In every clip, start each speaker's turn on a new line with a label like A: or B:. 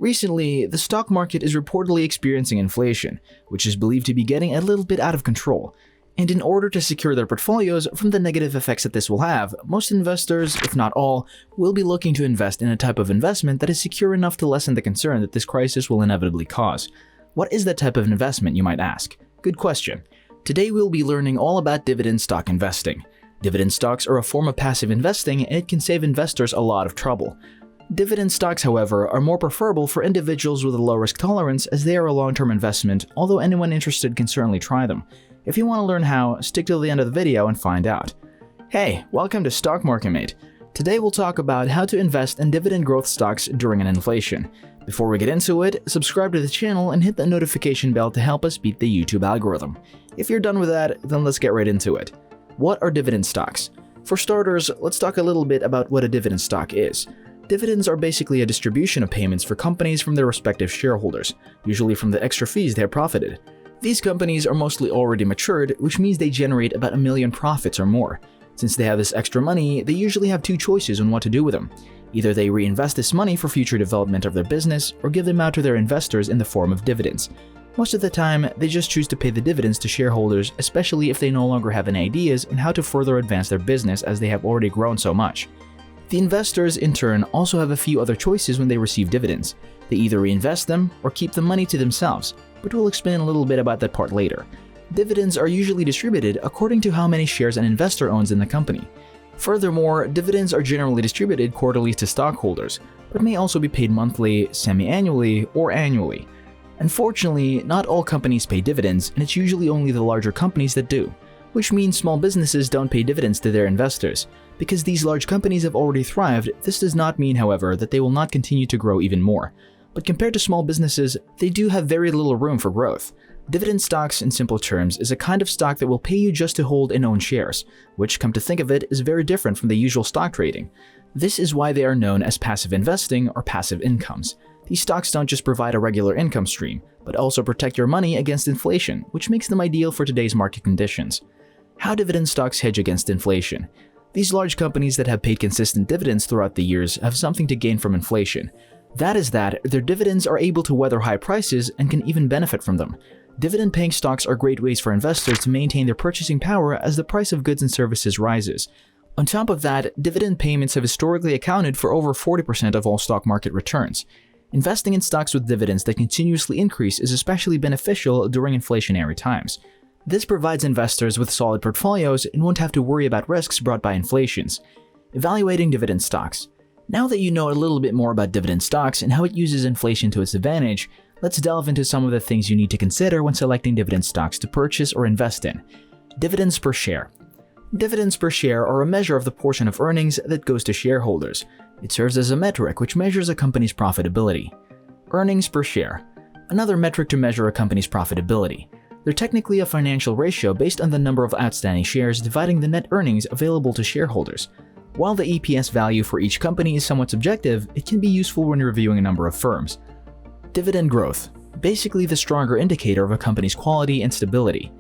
A: Recently, the stock market is reportedly experiencing inflation, which is believed to be getting a little bit out of control. And in order to secure their portfolios from the negative effects that this will have, most investors, if not all, will be looking to invest in a type of investment that is secure enough to lessen the concern that this crisis will inevitably cause. What is that type of investment, you might ask? Good question. Today we'll be learning all about dividend stock investing. Dividend stocks are a form of passive investing, and it can save investors a lot of trouble. Dividend stocks, however, are more preferable for individuals with a low risk tolerance as they are a long-term investment, although anyone interested can certainly try them. If you want to learn how, stick till the end of the video and find out. Hey, welcome to Stock Market Mate. Today we'll talk about how to invest in dividend growth stocks during an inflation. Before we get into it, subscribe to the channel and hit the notification bell to help us beat the YouTube algorithm. If you're done with that, then let's get right into it. What are dividend stocks? For starters, let's talk a little bit about what a dividend stock is. Dividends are basically a distribution of payments for companies from their respective shareholders, usually from the extra fees they have profited. These companies are mostly already matured, which means they generate about $1 million profits or more. Since they have this extra money, they usually have two choices on what to do with them. Either they reinvest this money for future development of their business, or give them out to their investors in the form of dividends. Most of the time, they just choose to pay the dividends to shareholders, especially if they no longer have any ideas on how to further advance their business as they have already grown so much. The investors, in turn, also have a few other choices when they receive dividends. They either reinvest them or keep the money to themselves, but we'll explain a little bit about that part later. Dividends are usually distributed according to how many shares an investor owns in the company. Furthermore, dividends are generally distributed quarterly to stockholders, but may also be paid monthly, semi-annually, or annually. Unfortunately, not all companies pay dividends, and it's usually only the larger companies that do, which means small businesses don't pay dividends to their investors. Because these large companies have already thrived, this does not mean, however, that they will not continue to grow even more. But compared to small businesses, they do have very little room for growth. Dividend stocks, in simple terms, is a kind of stock that will pay you just to hold and own shares, which, come to think of it, is very different from the usual stock trading. This is why they are known as passive investing or passive incomes. These stocks don't just provide a regular income stream, but also protect your money against inflation, which makes them ideal for today's market conditions. How dividend stocks hedge against inflation? These large companies that have paid consistent dividends throughout the years have something to gain from inflation. That is that their dividends are able to weather high prices and can even benefit from them. Dividend-paying stocks are great ways for investors to maintain their purchasing power as the price of goods and services rises. On top of that, dividend payments have historically accounted for over 40% of all stock market returns. Investing in stocks with dividends that continuously increase is especially beneficial during inflationary times. This provides investors with solid portfolios and won't have to worry about risks brought by inflations. Evaluating dividend stocks. Now that you know a little bit more about dividend stocks and how it uses inflation to its advantage, let's delve into some of the things you need to consider when selecting dividend stocks to purchase or invest in. Dividends per share. Dividends per share are a measure of the portion of earnings that goes to shareholders. It serves as a metric which measures a company's profitability. Earnings per share. Another metric to measure a company's profitability. They're technically a financial ratio based on the number of outstanding shares dividing the net earnings available to shareholders. While the EPS value for each company is somewhat subjective, it can be useful when reviewing a number of firms. Dividend growth. Basically the stronger indicator of a company's quality and stability.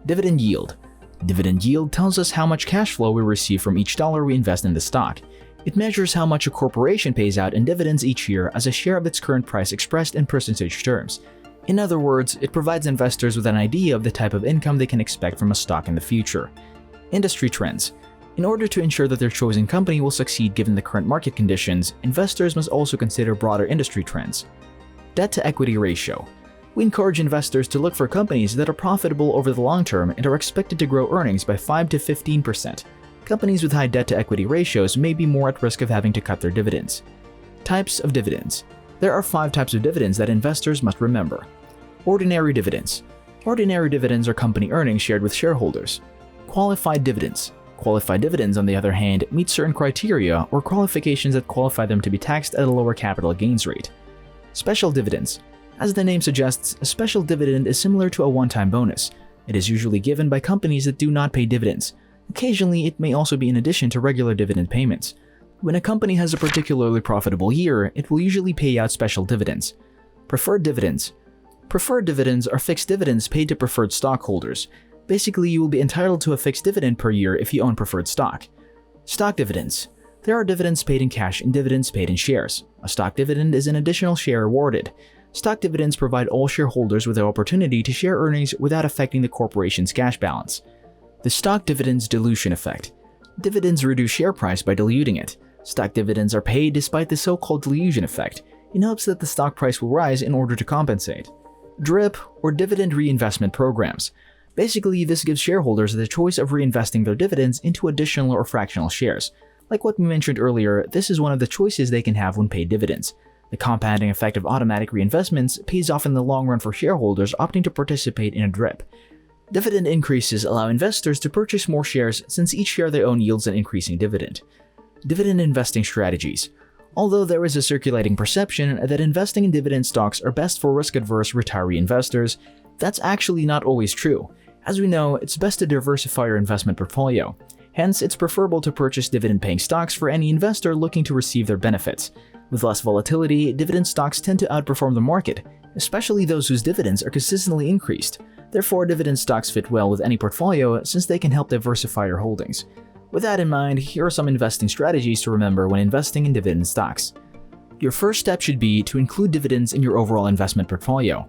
A: Dividend yield. Dividend yield tells us how much cash flow we receive from each dollar we invest in the stock. It measures how much a corporation pays out in dividends each year as a share of its current price expressed in percentage terms. In other words, it provides investors with an idea of the type of income they can expect from a stock in the future. Industry trends. In order to ensure that their chosen company will succeed given the current market conditions, investors must also consider broader industry trends. Debt-to-equity ratio. We encourage investors to look for companies that are profitable over the long term and are expected to grow earnings by 5 to 15%. Companies with high debt-to-equity ratios may be more at risk of having to cut their dividends. Types of dividends. There are 5 types of dividends that investors must remember. Ordinary dividends. Ordinary dividends are company earnings shared with shareholders. Qualified dividends. Qualified dividends, on the other hand, meet certain criteria or qualifications that qualify them to be taxed at a lower capital gains rate. Special dividends. As the name suggests, a special dividend is similar to a one-time bonus. It is usually given by companies that do not pay dividends. Occasionally, it may also be in addition to regular dividend payments. When a company has a particularly profitable year, it will usually pay out special dividends. Preferred dividends. Preferred dividends are fixed dividends paid to preferred stockholders. Basically, you will be entitled to a fixed dividend per year if you own preferred stock. Stock dividends. There are dividends paid in cash and dividends paid in shares. A stock dividend is an additional share awarded. Stock dividends provide all shareholders with the opportunity to share earnings without affecting the corporation's cash balance. The stock dividends dilution effect. Dividends reduce share price by diluting it. Stock dividends are paid despite the so-called dilution effect, in hopes that the stock price will rise in order to compensate. DRIP, or dividend reinvestment programs. Basically, this gives shareholders the choice of reinvesting their dividends into additional or fractional shares. Like what we mentioned earlier, this is one of the choices they can have when paid dividends. The compounding effect of automatic reinvestments pays off in the long run for shareholders opting to participate in a DRIP. Dividend increases allow investors to purchase more shares since each share they own yields an increasing dividend. Dividend investing strategies. Although there is a circulating perception that investing in dividend stocks are best for risk-averse retiree investors, that's actually not always true. As we know, it's best to diversify your investment portfolio. Hence, it's preferable to purchase dividend-paying stocks for any investor looking to receive their benefits. With less volatility, dividend stocks tend to outperform the market, especially those whose dividends are consistently increased. Therefore, dividend stocks fit well with any portfolio since they can help diversify your holdings. With that in mind, here are some investing strategies to remember when investing in dividend stocks. Your first step should be to include dividends in your overall investment portfolio.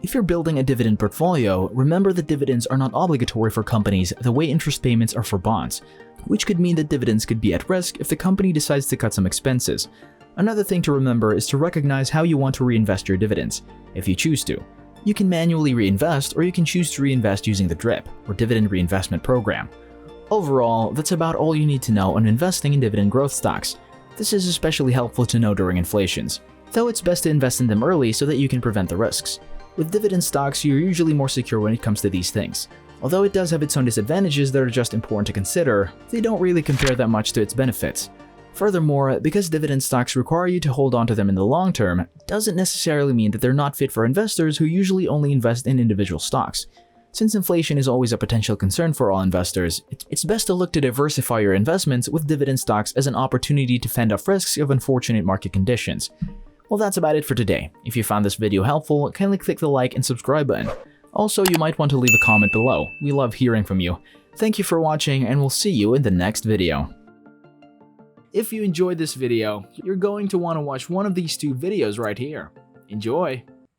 A: If you're building a dividend portfolio, remember that dividends are not obligatory for companies the way interest payments are for bonds, which could mean that dividends could be at risk if the company decides to cut some expenses. Another thing to remember is to recognize how you want to reinvest your dividends, if you choose to. You can manually reinvest, or you can choose to reinvest using the DRIP, or Dividend Reinvestment Program. Overall, that's about all you need to know on investing in dividend growth stocks. This is especially helpful to know during inflations, though it's best to invest in them early so that you can prevent the risks. With dividend stocks, you're usually more secure when it comes to these things. Although it does have its own disadvantages that are just important to consider, they don't really compare that much to its benefits. Furthermore, because dividend stocks require you to hold on to them in the long term, doesn't necessarily mean that they're not fit for investors who usually only invest in individual stocks. Since inflation is always a potential concern for all investors, it's best to look to diversify your investments with dividend stocks as an opportunity to fend off risks of unfortunate market conditions. Well, that's about it for today. If you found this video helpful, kindly click the like and subscribe button. Also, you might want to leave a comment below. We love hearing from you. Thank you for watching, and we'll see you in the next video. If you enjoyed this video, you're going to want to watch one of these two videos right here. Enjoy!